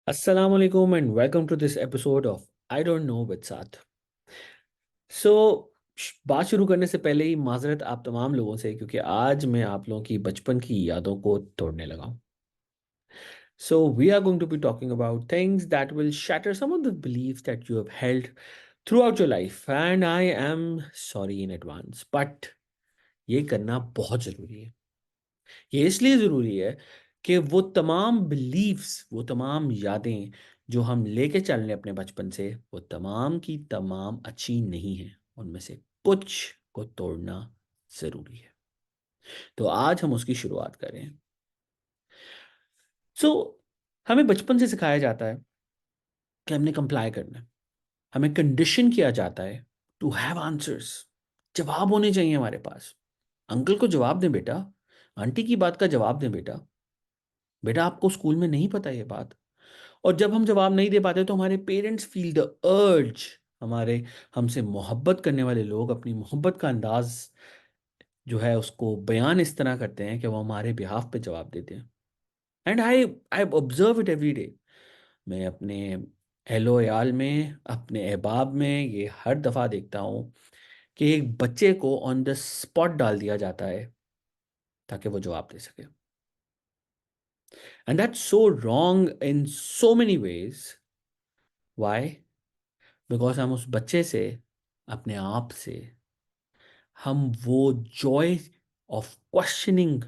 Assalamu alaikum and welcome to this episode of I Don't Know with Sath. बात शुरू करने से पहले ही माजरत आप तमाम लोगों से क्योंकि आज मैं आप लोगों की बचपन की यादों को तोड़ने लगा हूं. We are going to be talking about things that will shatter some of the beliefs that you have held throughout your life and I am sorry in advance. But ये करना बहुत ज़रूरी है. ये इसलिए ज़रूरी है कि वो तमाम बिलीव्स, वो तमाम यादें जो हम लेके चल रहे हैं अपने बचपन से, वो तमाम की तमाम अच्छी नहीं हैं. उनमें से कुछ को तोड़ना ज़रूरी है. तो आज हम उसकी शुरुआत करें. सो हमें बचपन से सिखाया जाता है कि हमने कंप्लाई करना है. हमें कंडीशन किया जाता है टू हैव आंसर्स. जवाब होने चाहिए हमारे पास. अंकल को जवाब दें बेटा, आंटी की बात का जवाब दें बेटा. बेटा आपको स्कूल में नहीं पता ये बात. और जब हम जवाब नहीं दे पाते तो हमारे पेरेंट्स फील द अर्ज. हमारे हमसे मोहब्बत करने वाले लोग अपनी मोहब्बत का अंदाज जो है उसको बयान इस तरह करते हैं कि वो हमारे बिहाफ पे जवाब देते हैं. And I observe it every day. मैं अपने एहलो याल में, अपने अहबाब में ये हर दफ़ा देखता हूँ कि एक बच्चे को ऑन द स्पॉट डाल दिया जाता है ताकि वो जवाब दे सके. And that's so wrong in so many ways. Why? Because हम उस बच्चे से, अपने आप से, हम वो जॉय ऑफ क्वेश्चनिंग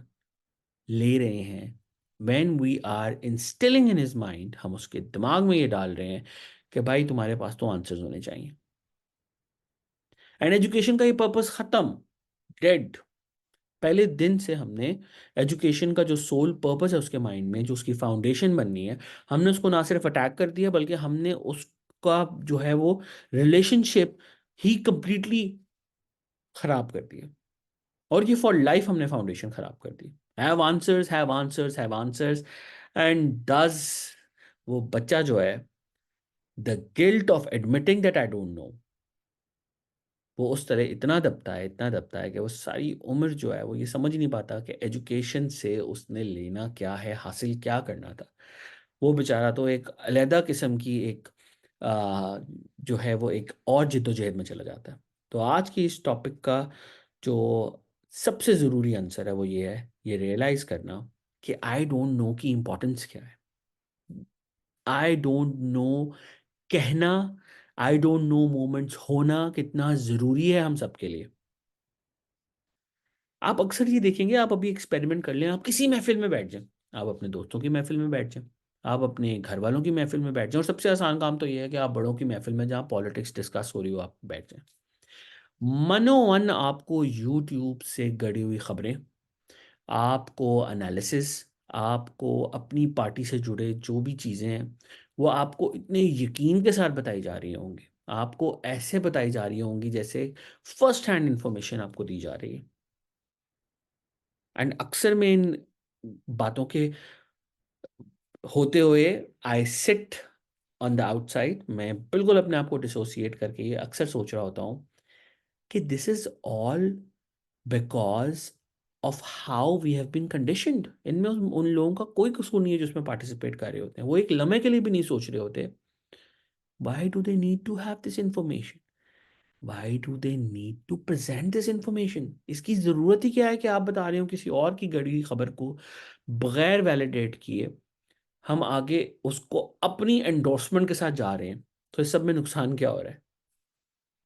ले रहे हैं. When we are instilling in his mind, हम उसके दिमाग में ये डाल रहे हैं कि भाई तुम्हारे पास तो आंसर्स होने चाहिए. एंड एजुकेशन का ये पर्पस खत्म, डेड. पहले दिन से हमने एजुकेशन का जो सोल पर्पस है उसके माइंड में, जो उसकी फाउंडेशन बननी है, हमने उसको ना सिर्फ अटैक कर दिया बल्कि हमने उसका जो है वो रिलेशनशिप ही कंप्लीटली खराब कर दिया. और ये फॉर लाइफ हमने फाउंडेशन खराब कर दी. Have answers, have answers, have answers. And does वो बच्चा जो है, the guilt of admitting that I don't know, वो उस तरह इतना दबता है, इतना दबता है कि वो सारी उम्र जो है वो ये समझ ही नहीं पाता कि एजुकेशन से उसने लेना क्या है, हासिल क्या करना था. वो बेचारा तो एक अलहदा किस्म की एक जो है वो एक और जिद्दोजहद में चला जाता है. तो आज की इस टॉपिक का जो सबसे ज़रूरी आंसर है वो ये है, ये रियलाइज़ करना कि आई डोंट नो की इम्पोर्टेंस क्या है. आई डोंट नो कहना, आई डोंट नो मोमेंट्स होना कितना ज़रूरी है हम सबके लिए. आप अक्सर ये देखेंगे, आप अभी एक्सपेरिमेंट कर लें, आप किसी महफिल में बैठ जाएं, आप अपने दोस्तों की महफिल में बैठ जाएं, आप अपने घर वालों की महफिल में बैठ जाएं, और सबसे आसान काम तो ये है कि आप बड़ों की महफिल में जहाँ पॉलिटिक्स डिस्कस हो रही हो आप बैठ जाएं. मनोवन आपको यूट्यूब से गढ़ी हुई खबरें, आपको एनालिसिस, आपको अपनी पार्टी से जुड़े जो भी चीज़ें हैं वो आपको इतने यकीन के साथ बताई जा रही होंगी, आपको ऐसे बताई जा रही होंगी जैसे फर्स्ट हैंड इंफॉर्मेशन आपको दी जा रही है. एंड अक्सर मैं इन बातों के होते हुए I sit on the outside, मैं बिल्कुल अपने आप को डिसोसिएट करके ये अक्सर सोच रहा होता हूँ कि this is all because of how we have been conditioned. इनमें उन लोगों का कोई कसूर नहीं है जो इसमें पार्टिसिपेट कर रहे होते हैं. वो एक लम्हे के लिए भी नहीं सोच रहे होते why do they need to have this information, why do they need to present this information. इसकी ज़रूरत ही क्या है कि आप बता रहे हो किसी और की गढ़ी हुई खबर को बगैर वैलिडेट किए हम आगे उसको अपनी एंडोर्समेंट के साथ जा रहे हैं. तो इस सब में नुकसान क्या हो रहा है?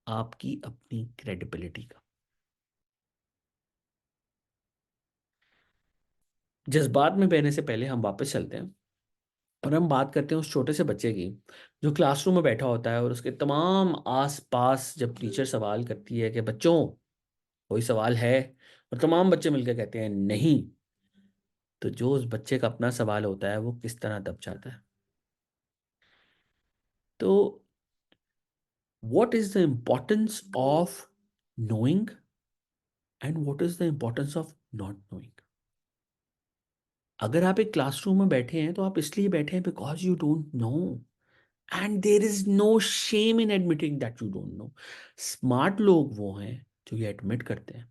आपकी अपनी क्रेडिबिलिटी का. जज्बात में बहने से पहले हम वापस चलते हैं और हम बात करते हैं उस छोटे से बच्चे की जो क्लासरूम में बैठा होता है और उसके तमाम आस पास जब टीचर सवाल करती है कि बच्चों कोई सवाल है, और तमाम बच्चे मिलकर कहते हैं नहीं, तो जो उस बच्चे का अपना सवाल होता है वो किस तरह दब जाता है. तो what is the importance of knowing and what is the importance of not knowing? अगर आप एक क्लासरूम में बैठे हैं तो आप इसलिए बैठे हैं because you don't know. And there is no shame in admitting that you don't know. Smart लोग वो हैं जो ये एडमिट करते हैं.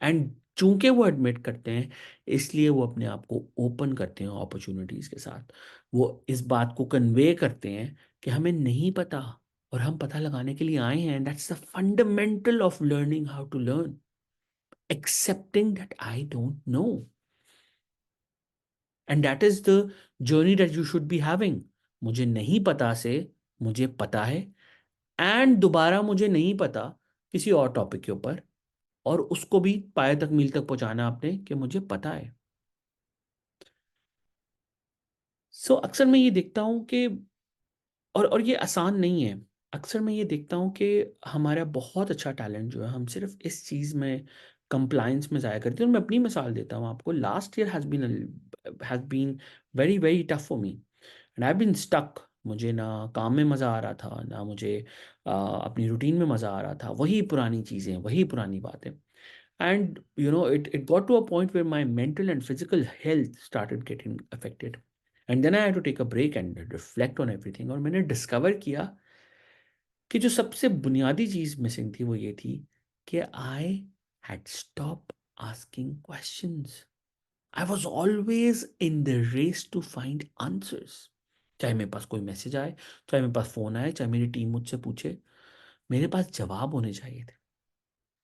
एंड चूंकि वो एडमिट करते हैं, इसलिए वो अपने आप को ओपन करते हैं अपॉर्चुनिटीज के साथ। वो इस बात को कन्वे करते हैं कि हमें नहीं पता और हम पता लगाने के लिए आए हैं। That's the fundamental of learning how to learn, accepting that I don't know, and that is the journey that you should be having. मुझे नहीं पता से मुझे पता है, एंड दोबारा मुझे नहीं पता किसी और टॉपिक के ऊपर, और उसको भी पाए तक मील तक पहुंचाना आपने कि मुझे पता है। अक्सर मैं ये देखता हूं कि और ये आसान नहीं है। अक्सर मैं ये देखता हूँ कि हमारा बहुत अच्छा टैलेंट जो है हम सिर्फ इस चीज़ में कंप्लायंस में ज़ाया करते हैं। और मैं अपनी मिसाल देता हूँ आपको। Last year has been very very tough for me, and I been stuck. मुझे ना काम में मज़ा आ रहा था, ना मुझे अपनी रूटीन में मज़ा आ रहा था। वही पुरानी चीज़ें, वही पुरानी बातें। And it got to a point where my mental and physical health started getting affected. And then I had to take a break and reflect on everything. और मैंने डिस्कवर किया कि जो सबसे बुनियादी चीज़ मिसिंग थी वो ये थी कि I had stop asking questions. I was always in the race to find answers. चाहे मेरे पास कोई मैसेज आए, चाहे मेरे पास फ़ोन आए, चाहे मेरी टीम मुझसे पूछे, मेरे पास जवाब होने चाहिए थे।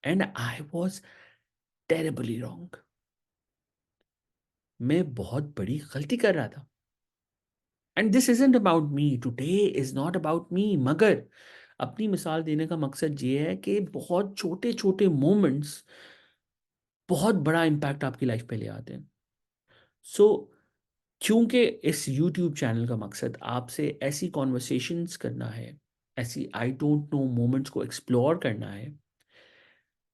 And I was terribly wrong. मैं बहुत बड़ी गलती कर रहा था। And this isn't about me, today is not about me. मगर अपनी मिसाल देने का मकसद ये है कि बहुत छोटे छोटे मोमेंट्स बहुत बड़ा इम्पैक्ट आपकी लाइफ पे ले आते हैं। सो क्योंकि इस यूट्यूब चैनल का मकसद आपसे ऐसी कॉन्वर्सेशंस करना है, ऐसी आई डोंट नो मोमेंट्स को एक्सप्लोर करना है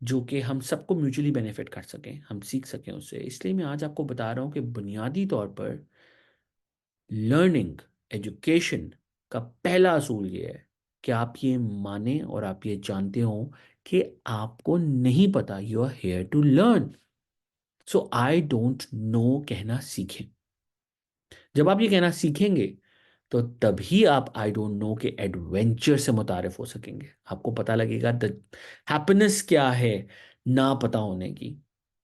जो कि हम सबको म्यूचुअली बेनिफिट कर सकें, हम सीख सकें उससे। इसलिए मैं आज आपको बता रहा हूँ कि बुनियादी तौर पर लर्निंग, एजुकेशन का पहला असूल ये है कि आप ये माने और आप ये जानते हो कि आपको नहीं पता। You are here to learn. So I don't know कहना सीखें। जब आप ये कहना सीखेंगे तो तभी आप आई डोंट नो के एडवेंचर से मुतारिफ हो सकेंगे। आपको पता लगेगा द हैप्पीनेस क्या है ना पता होने की,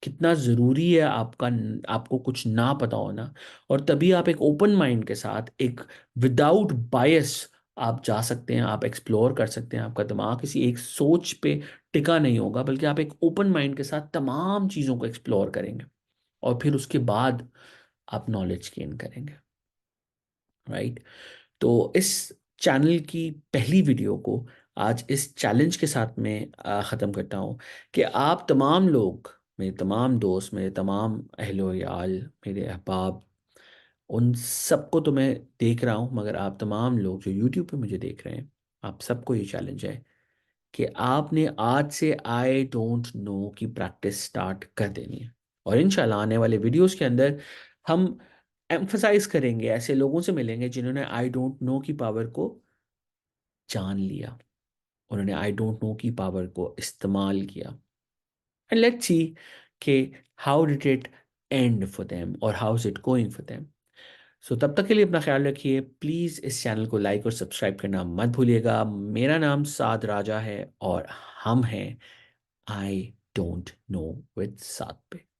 कितना ज़रूरी है आपको कुछ ना पता होना। और तभी आप एक ओपन माइंड के साथ, एक विदाउट बायस आप जा सकते हैं, आप एक्सप्लोर कर सकते हैं। आपका दिमाग किसी एक सोच पे टिका नहीं होगा, बल्कि आप एक ओपन माइंड के साथ तमाम चीज़ों को एक्सप्लोर करेंगे और फिर उसके बाद आप नॉलेज गेन करेंगे। राइट। तो इस चैनल की पहली वीडियो को आज इस चैलेंज के साथ में ख़त्म करता हूँ कि आप तमाम लोग, मेरे तमाम दोस्त, मेरे तमाम अहलो याल, मेरे अहबाब, उन सबको तो मैं देख रहा हूँ, मगर आप तमाम लोग जो यूट्यूब पे मुझे देख रहे हैं, आप सबको ये चैलेंज है कि आपने आज से आई डोंट नो की प्रैक्टिस स्टार्ट कर देनी है। और इंशाल्लाह आने वाले वीडियोस के अंदर हम एम्फसाइज करेंगे, ऐसे लोगों से मिलेंगे जिन्होंने आई डोंट नो की पावर को जान लिया, उन्होंने आई डोंट नो की पावर को इस्तेमाल किया। एंड लेट्स सी कि how did it end for them और how is it going for them. So तब तक के लिए अपना ख्याल रखिए। प्लीज़ इस चैनल को लाइक और सब्सक्राइब करना मत भूलिएगा। मेरा नाम साद राजा है और हम हैं आई डोंट नो विद साद पे।